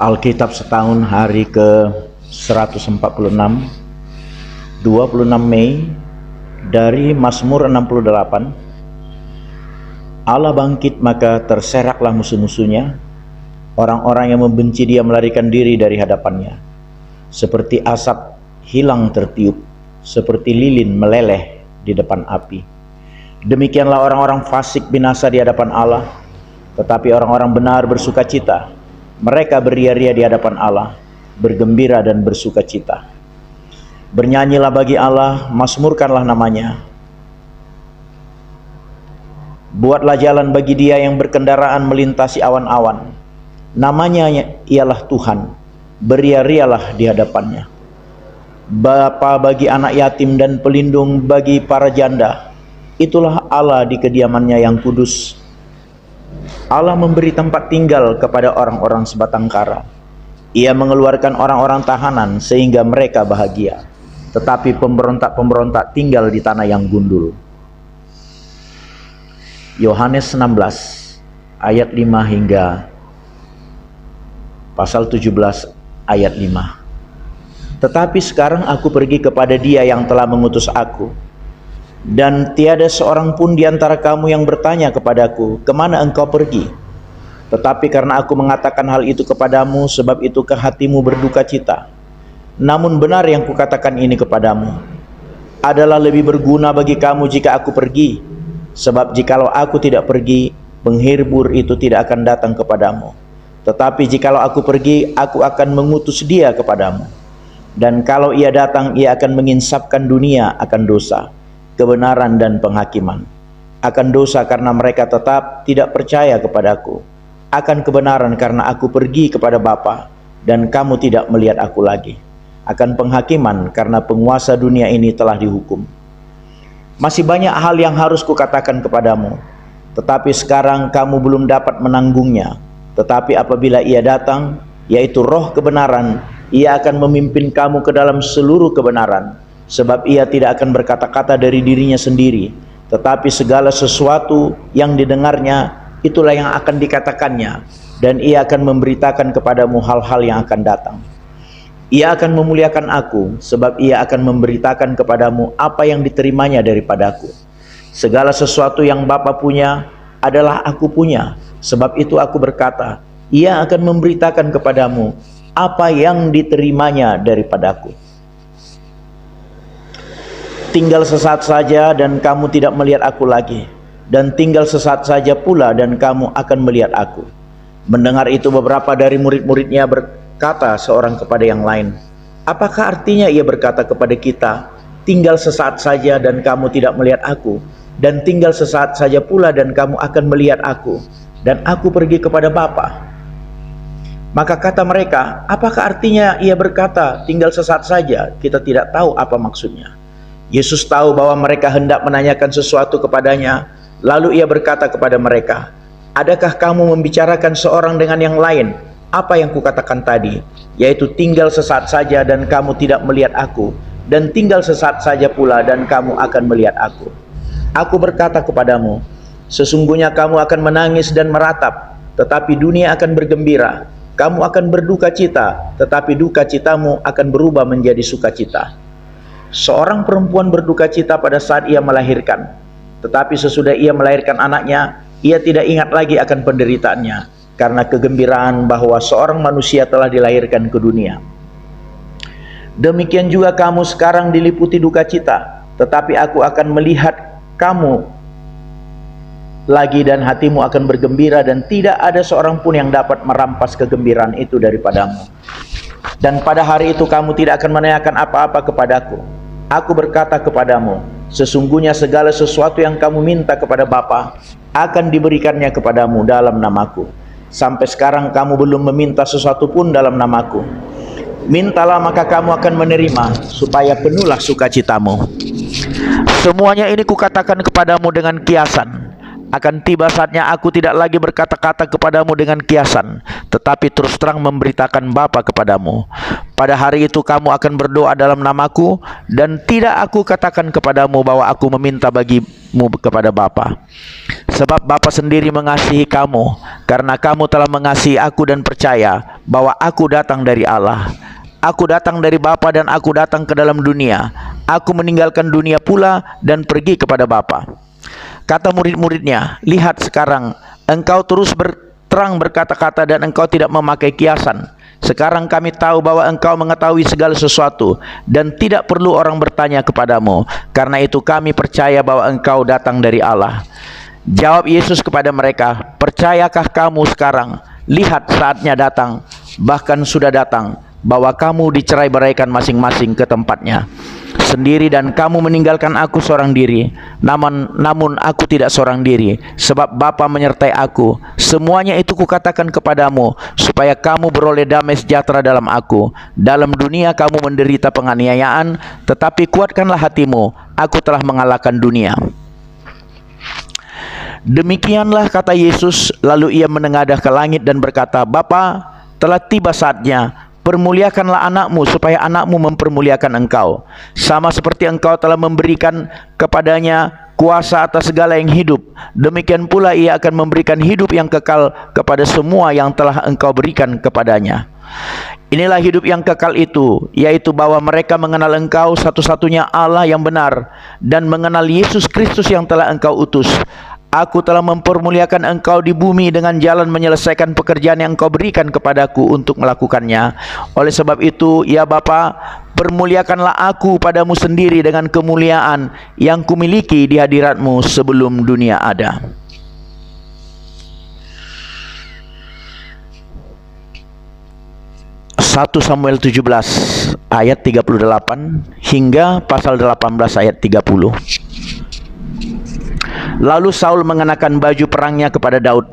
Alkitab setahun hari ke 146, 26 Mei, dari Mazmur 68. Allah bangkit, maka terseraklah musuh-musuhnya. Orang-orang yang membenci dia melarikan diri dari hadapannya. Seperti asap hilang tertiup, seperti lilin meleleh di depan api. Demikianlah orang-orang fasik binasa di hadapan Allah, tetapi orang-orang benar bersuka cita. Mereka beria-ria di hadapan Allah, bergembira dan bersuka cita. Bernyanyilah bagi Allah, mazmurkanlah namanya. Buatlah jalan bagi dia yang berkendaraan melintasi awan-awan. Namanya ialah Tuhan, beria-rialah di hadapannya. Bapa bagi anak yatim dan pelindung bagi para janda. Itulah Allah di kediamannya yang kudus. Allah memberi tempat tinggal kepada orang-orang sebatang kara. Ia mengeluarkan orang-orang tahanan sehingga mereka bahagia. Tetapi pemberontak-pemberontak tinggal di tanah yang gundul. Yohanes 16 ayat 5 hingga pasal 17 ayat 5. Tetapi sekarang aku pergi kepada Dia yang telah mengutus aku, dan tiada seorang pun di antara kamu yang bertanya kepadaku, kemana engkau pergi? Tetapi karena aku mengatakan hal itu kepadamu, sebab itu ke hatimu berduka cita. Namun benar yang kukatakan ini kepadamu, adalah lebih berguna bagi kamu jika aku pergi. Sebab jikalau aku tidak pergi, penghibur itu tidak akan datang kepadamu. Tetapi jikalau aku pergi, aku akan mengutus Dia kepadamu. Dan kalau Ia datang, Ia akan menginsapkan dunia akan dosa, kebenaran dan penghakiman. Akan dosa karena mereka tetap tidak percaya kepadaku. Akan kebenaran karena aku pergi kepada Bapa dan kamu tidak melihat aku lagi. Akan penghakiman karena penguasa dunia ini telah dihukum. Masih banyak hal yang harus kukatakan kepadamu, tetapi sekarang kamu belum dapat menanggungnya. Tetapi apabila Ia datang, yaitu Roh kebenaran, Ia akan memimpin kamu ke dalam seluruh kebenaran. Sebab Ia tidak akan berkata-kata dari dirinya sendiri, tetapi segala sesuatu yang didengarnya, itulah yang akan dikatakannya, dan Ia akan memberitakan kepadamu hal-hal yang akan datang. Ia akan memuliakan aku, sebab Ia akan memberitakan kepadamu apa yang diterimanya daripadaku. Segala sesuatu yang Bapa punya adalah aku punya, sebab itu aku berkata, Ia akan memberitakan kepadamu apa yang diterimanya daripadaku. Tinggal sesaat saja dan kamu tidak melihat aku lagi, dan tinggal sesaat saja pula dan kamu akan melihat aku. Mendengar itu beberapa dari murid-muridnya berkata seorang kepada yang lain, apakah artinya Ia berkata kepada kita, tinggal sesaat saja dan kamu tidak melihat aku, dan tinggal sesaat saja pula dan kamu akan melihat aku, dan aku pergi kepada Bapa? Maka kata mereka, apakah artinya Ia berkata tinggal sesaat saja? Kita tidak tahu apa maksudnya. Yesus tahu bahwa mereka hendak menanyakan sesuatu kepadanya, lalu Ia berkata kepada mereka, adakah kamu membicarakan seorang dengan yang lain apa yang kukatakan tadi, yaitu tinggal sesaat saja dan kamu tidak melihat aku, dan tinggal sesaat saja pula dan kamu akan melihat aku. Aku berkata kepadamu, sesungguhnya kamu akan menangis dan meratap, tetapi dunia akan bergembira. Kamu akan berduka cita, tetapi duka citamu akan berubah menjadi sukacita. Seorang perempuan berduka cita pada saat ia melahirkan, tetapi sesudah ia melahirkan anaknya, ia tidak ingat lagi akan penderitaannya, karena kegembiraan bahwa seorang manusia telah dilahirkan ke dunia. Demikian juga kamu sekarang diliputi duka cita, tetapi aku akan melihat kamu lagi dan hatimu akan bergembira, dan tidak ada seorang pun yang dapat merampas kegembiraan itu daripadamu. Dan pada hari itu kamu tidak akan menanyakan apa-apa kepadaku. Aku berkata kepadamu, sesungguhnya segala sesuatu yang kamu minta kepada Bapa akan diberikannya kepadamu dalam namaku. Sampai sekarang kamu belum meminta sesuatu pun dalam namaku. Mintalah maka kamu akan menerima, supaya penuhlah sukacitamu. Semuanya ini kukatakan kepadamu dengan kiasan. Akan tiba saatnya aku tidak lagi berkata-kata kepadamu dengan kiasan, tetapi terus terang memberitakan Bapa kepadamu. Pada hari itu kamu akan berdoa dalam namaku, dan tidak aku katakan kepadamu bahwa aku meminta bagimu kepada Bapa. Sebab Bapa sendiri mengasihi kamu, karena kamu telah mengasihi aku dan percaya bahwa aku datang dari Allah. Aku datang dari Bapa dan aku datang ke dalam dunia. Aku meninggalkan dunia pula dan pergi kepada Bapa. Kata murid-muridnya, lihat sekarang engkau terus terang berkata-kata dan engkau tidak memakai kiasan. Sekarang kami tahu bahwa engkau mengetahui segala sesuatu dan tidak perlu orang bertanya kepadamu. Karena itu kami percaya bahwa engkau datang dari Allah. Jawab Yesus kepada mereka, percayakah kamu sekarang? Lihat saatnya datang, bahkan sudah datang, bahwa kamu dicerai-beraikan masing-masing ke tempatnya sendiri, dan kamu meninggalkan aku seorang diri. Namun aku tidak seorang diri, sebab Bapa menyertai aku. Semuanya itu kukatakan kepadamu, supaya kamu beroleh damai sejahtera dalam aku. Dalam dunia kamu menderita penganiayaan, tetapi kuatkanlah hatimu, aku telah mengalahkan dunia. Demikianlah kata Yesus, lalu ia menengadah ke langit dan berkata, Bapa, telah tiba saatnya. Permuliakanlah anakmu supaya anakmu mempermuliakan engkau, sama seperti engkau telah memberikan kepadanya kuasa atas segala yang hidup. Demikian pula ia akan memberikan hidup yang kekal kepada semua yang telah engkau berikan kepadanya. Inilah hidup yang kekal itu, yaitu bahwa mereka mengenal engkau satu-satunya Allah yang benar, dan mengenal Yesus Kristus yang telah engkau utus. Aku telah mempermuliakan engkau di bumi dengan jalan menyelesaikan pekerjaan yang engkau berikan kepadaku untuk melakukannya. Oleh sebab itu, ya Bapa, permuliakanlah aku padamu sendiri dengan kemuliaan yang kumiliki di hadiratmu sebelum dunia ada. Satu Samuel 17 ayat 38 hingga pasal 18 ayat 30. Lalu Saul mengenakan baju perangnya kepada Daud,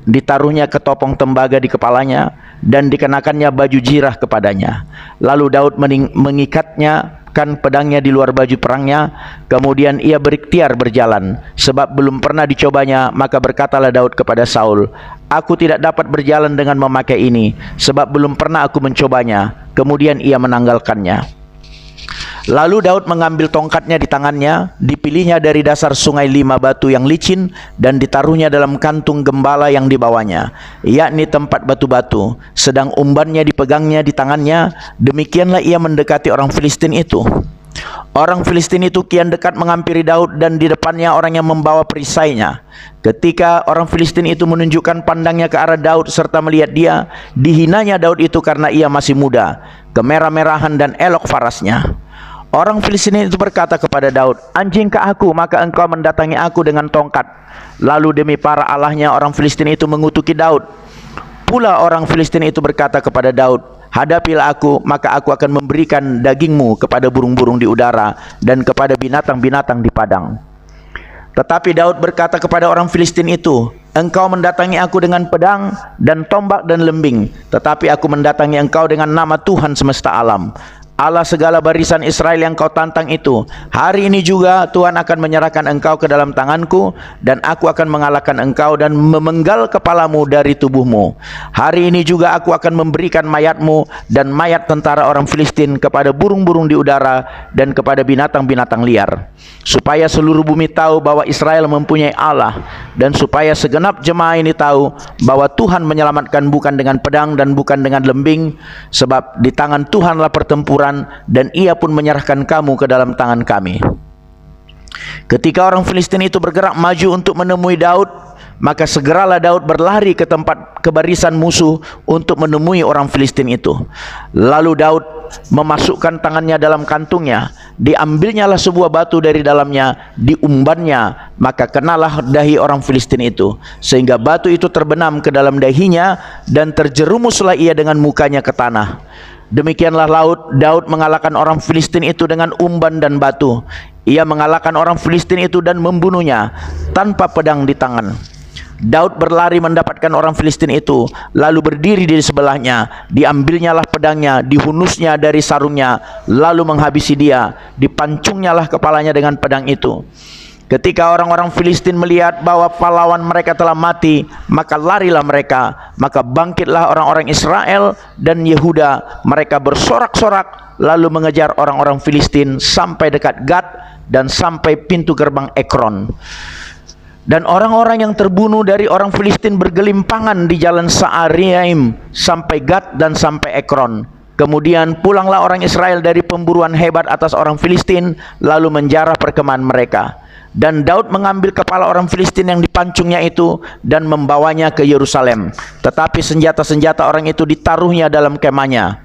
ditaruhnya ketopong tembaga di kepalanya, dan dikenakannya baju jirah kepadanya. Lalu Daud mengikatnya pedangnya di luar baju perangnya. Kemudian ia berikhtiar berjalan, sebab belum pernah dicobanya. Maka berkatalah Daud kepada Saul, aku tidak dapat berjalan dengan memakai ini, sebab belum pernah aku mencobanya. Kemudian ia menanggalkannya. Lalu Daud mengambil tongkatnya di tangannya, dipilihnya dari dasar sungai 5 batu yang licin, dan ditaruhnya dalam kantung gembala yang dibawanya, yakni tempat batu-batu, sedang umbannya dipegangnya di tangannya. Demikianlah ia mendekati orang Filistin itu. Orang Filistin itu kian dekat menghampiri Daud, dan di depannya orang yang membawa perisainya. Ketika orang Filistin itu menunjukkan pandangnya ke arah Daud serta melihat dia, dihinanya Daud itu karena ia masih muda, kemerah-merahan dan elok farasnya. Orang Filistin itu berkata kepada Daud, anjingkah aku maka engkau mendatangi aku dengan tongkat? Lalu demi para allahnya orang Filistin itu mengutuki Daud. Pula orang Filistin itu berkata kepada Daud, hadapilah aku, maka aku akan memberikan dagingmu kepada burung-burung di udara dan kepada binatang-binatang di padang. Tetapi Daud berkata kepada orang Filistin itu, engkau mendatangi aku dengan pedang dan tombak dan lembing, tetapi aku mendatangi engkau dengan nama Tuhan semesta alam, Allah segala barisan Israel yang kau tantang itu. Hari ini juga Tuhan akan menyerahkan engkau ke dalam tanganku, dan aku akan mengalahkan engkau dan memenggal kepalamu dari tubuhmu. Hari ini juga aku akan memberikan mayatmu dan mayat tentara orang Filistin kepada burung-burung di udara dan kepada binatang-binatang liar, supaya seluruh bumi tahu bahwa Israel mempunyai Allah, dan supaya segenap jemaah ini tahu bahwa Tuhan menyelamatkan bukan dengan pedang dan bukan dengan lembing, sebab di tangan Tuhanlah pertempuran, dan ia pun menyerahkan kamu ke dalam tangan kami. Ketika orang Filistin itu bergerak maju untuk menemui Daud, maka segeralah Daud berlari ke tempat kebarisan musuh untuk menemui orang Filistin itu. Lalu Daud memasukkan tangannya dalam kantungnya, diambilnyalah sebuah batu dari dalamnya, diumbannya, maka kenalah dahi orang Filistin itu, sehingga batu itu terbenam ke dalam dahinya, dan terjerumuslah ia dengan mukanya ke tanah. Demikianlah Daud mengalahkan orang Filistin itu dengan umban dan batu. Ia mengalahkan orang Filistin itu dan membunuhnya tanpa pedang di tangan. Daud berlari mendapatkan orang Filistin itu, lalu berdiri di sebelahnya. Diambilnyalah pedangnya, dihunusnya dari sarungnya, lalu menghabisi dia. Dipancungnyalah kepalanya dengan pedang itu. Ketika orang-orang Filistin melihat bahwa pahlawan mereka telah mati, maka larilah mereka. Maka bangkitlah orang-orang Israel dan Yehuda. Mereka bersorak-sorak lalu mengejar orang-orang Filistin sampai dekat Gad dan sampai pintu gerbang Ekron. Dan orang-orang yang terbunuh dari orang Filistin bergelimpangan di jalan Saaraim sampai Gad dan sampai Ekron. Kemudian pulanglah orang Israel dari pemburuan hebat atas orang Filistin, lalu menjarah perkemahan mereka. Dan Daud mengambil kepala orang Filistin yang dipancungnya itu dan membawanya ke Yerusalem. Tetapi senjata-senjata orang itu ditaruhnya dalam kemahnya.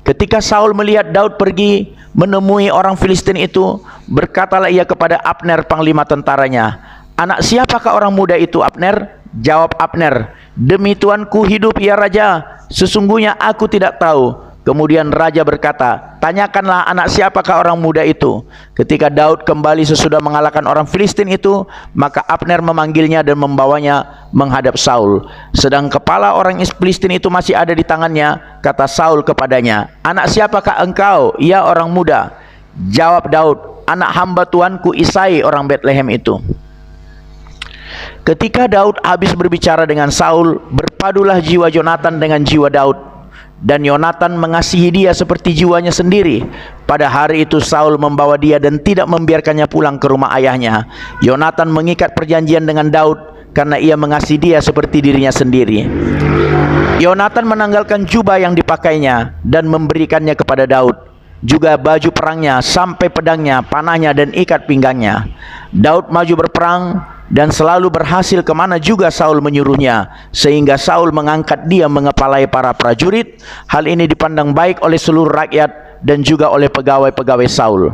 Ketika Saul melihat Daud pergi menemui orang Filistin itu, berkatalah ia kepada Abner panglima tentaranya, "Anak siapakah orang muda itu, Abner?" Jawab Abner, "Demi Tuanku hidup ya Raja, sesungguhnya aku tidak tahu." Kemudian Raja berkata, "Tanyakanlah anak siapakah orang muda itu." Ketika Daud kembali sesudah mengalahkan orang Filistin itu, maka Abner memanggilnya dan membawanya menghadap Saul. Sedang kepala orang Filistin itu masih ada di tangannya. Kata Saul kepadanya, "Anak siapakah engkau, ya orang muda?" Jawab Daud, "Anak hamba tuanku Isai orang Betlehem itu." Ketika Daud habis berbicara dengan Saul, berpadulah jiwa Yonatan dengan jiwa Daud. Dan Yonatan mengasihi dia seperti jiwanya sendiri. Pada hari itu Saul membawa dia dan tidak membiarkannya pulang ke rumah ayahnya. Yonatan mengikat perjanjian dengan Daud karena ia mengasihi dia seperti dirinya sendiri. Yonatan menanggalkan jubah yang dipakainya dan memberikannya kepada Daud, juga baju perangnya sampai pedangnya, panahnya dan ikat pinggangnya. Daud maju berperang dan selalu berhasil kemana juga Saul menyuruhnya, sehingga Saul mengangkat dia mengepalai para prajurit. Hal ini dipandang baik oleh seluruh rakyat dan juga oleh pegawai-pegawai Saul.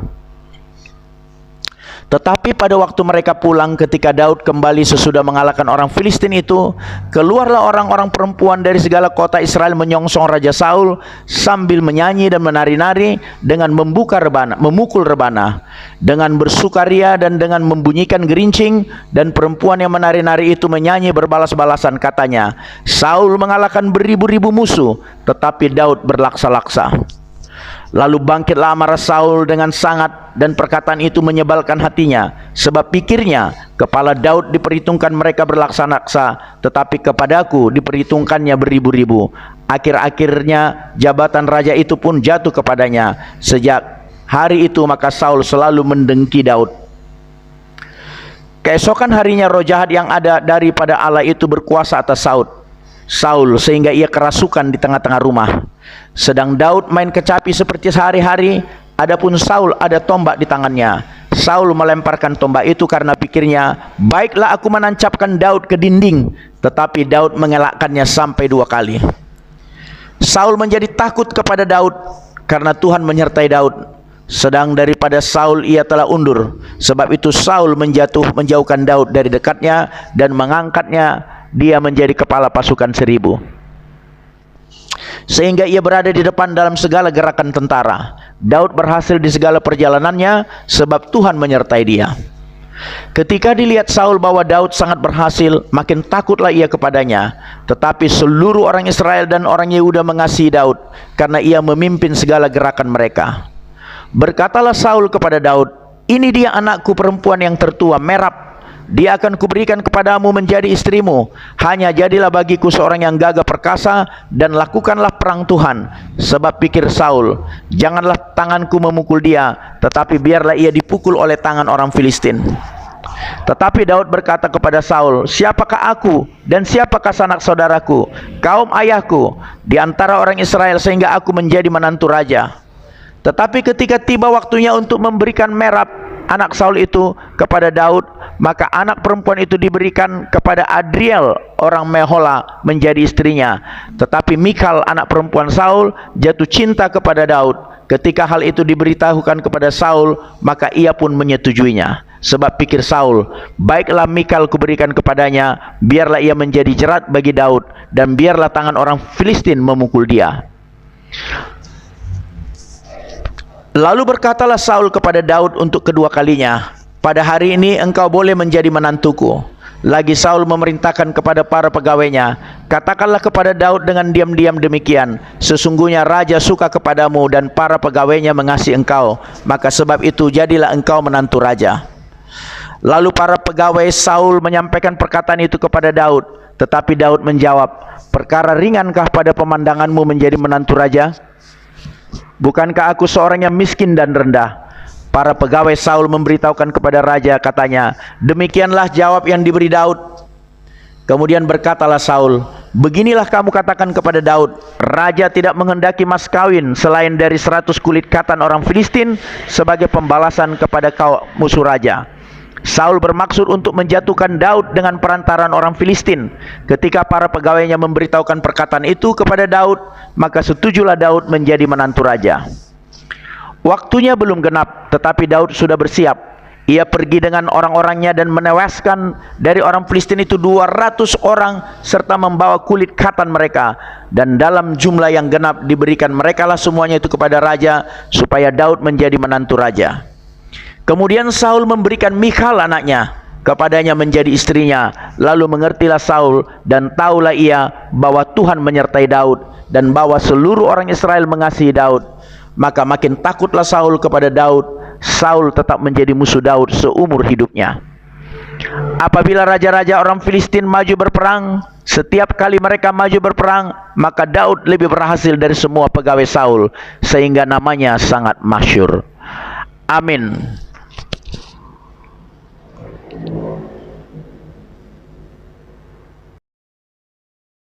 Tetapi pada waktu mereka pulang, ketika Daud kembali sesudah mengalahkan orang Filistin itu, keluarlah orang-orang perempuan dari segala kota Israel menyongsong Raja Saul sambil menyanyi dan menari-nari dengan memukul rebana, dengan bersukaria dan dengan membunyikan gerincing. Dan perempuan yang menari-nari itu menyanyi berbalas-balasan, katanya, "Saul mengalahkan beribu-ribu musuh, tetapi Daud berlaksa-laksa." Lalu bangkitlah amarah Saul dengan sangat, dan perkataan itu menyebalkan hatinya, sebab pikirnya, kepala Daud diperhitungkan mereka berlaksa-laksa, tetapi kepadaku diperhitungkannya beribu-ribu. Akhir-akhirnya jabatan raja itu pun jatuh kepadanya. Sejak hari itu maka Saul selalu mendengki Daud. Keesokan harinya roh jahat yang ada daripada Allah itu berkuasa atas Saul sehingga ia kerasukan di tengah-tengah rumah. Sedang Daud main kecapi seperti sehari-hari, adapun Saul ada tombak di tangannya. Saul melemparkan tombak itu karena pikirnya, "Baiklah aku menancapkan Daud ke dinding." Tetapi Daud mengelakkannya sampai 2 kali. Saul menjadi takut kepada Daud karena Tuhan menyertai Daud. Sedang daripada Saul ia telah undur. Sebab itu Saul menjauhkan Daud dari dekatnya dan mengangkatnya dia menjadi kepala pasukan 1000. Sehingga ia berada di depan dalam segala gerakan tentara. Daud berhasil di segala perjalanannya sebab Tuhan menyertai dia. Ketika dilihat Saul bahwa Daud sangat berhasil, makin takutlah ia kepadanya. Tetapi seluruh orang Israel dan orang Yehuda mengasihi Daud karena ia memimpin segala gerakan mereka. Berkatalah Saul kepada Daud, "Ini dia anakku perempuan yang tertua, Merab. Dia akan kuberikan kepadamu menjadi istrimu. Hanya jadilah bagiku seorang yang gagah perkasa dan lakukanlah perang Tuhan." Sebab pikir Saul, "Janganlah tanganku memukul dia, tetapi biarlah ia dipukul oleh tangan orang Filistin." Tetapi Daud berkata kepada Saul, "Siapakah aku dan siapakah sanak saudaraku, kaum ayahku di antara orang Israel sehingga aku menjadi menantu raja?" Tetapi ketika tiba waktunya untuk memberikan Merab, anak Saul itu, kepada Daud, maka anak perempuan itu diberikan kepada Adriel orang Mehola menjadi istrinya. Tetapi Mikal anak perempuan Saul jatuh cinta kepada Daud. Ketika hal itu diberitahukan kepada Saul, maka ia pun menyetujuinya. Sebab pikir Saul, "Baiklah Mikal kuberikan kepadanya, biarlah ia menjadi jerat bagi Daud, dan biarlah tangan orang Filistin memukul dia." Lalu berkatalah Saul kepada Daud untuk kedua kalinya, "Pada hari ini engkau boleh menjadi menantuku." Lagi Saul memerintahkan kepada para pegawainya, "Katakanlah kepada Daud dengan diam-diam demikian, sesungguhnya raja suka kepadamu dan para pegawainya mengasihi engkau, maka sebab itu jadilah engkau menantu raja." Lalu para pegawai Saul menyampaikan perkataan itu kepada Daud. Tetapi Daud menjawab, perkara ringankah pada pemandanganmu menjadi menantu raja? Bukankah aku seorang yang miskin dan rendah? Para pegawai Saul memberitahukan kepada raja, katanya, demikianlah jawab yang diberi Daud. Kemudian berkatalah Saul, beginilah kamu katakan kepada Daud, raja tidak menghendaki mas kawin selain dari 100 kulit katan orang Filistin sebagai pembalasan kepada kau musuh raja. Saul bermaksud untuk menjatuhkan Daud dengan perantaraan orang Filistin. Ketika para pegawainya memberitahukan perkataan itu kepada Daud, maka setujulah Daud menjadi menantu raja. Waktunya belum genap, tetapi Daud sudah bersiap. Ia pergi dengan orang-orangnya dan menewaskan dari orang Filistin itu 200 orang serta membawa kulit katan mereka. Dan dalam jumlah yang genap diberikan merekalah semuanya itu kepada raja supaya Daud menjadi menantu raja. Kemudian Saul memberikan Michal anaknya kepadanya menjadi istrinya. Lalu mengertilah Saul dan taulah ia bahwa Tuhan menyertai Daud dan bahwa seluruh orang Israel mengasihi Daud. Maka makin takutlah Saul kepada Daud. Saul tetap menjadi musuh Daud seumur hidupnya. Apabila raja-raja orang Filistin maju berperang, setiap kali mereka maju berperang, maka Daud lebih berhasil dari semua pegawai Saul, sehingga namanya sangat masyhur. Amin.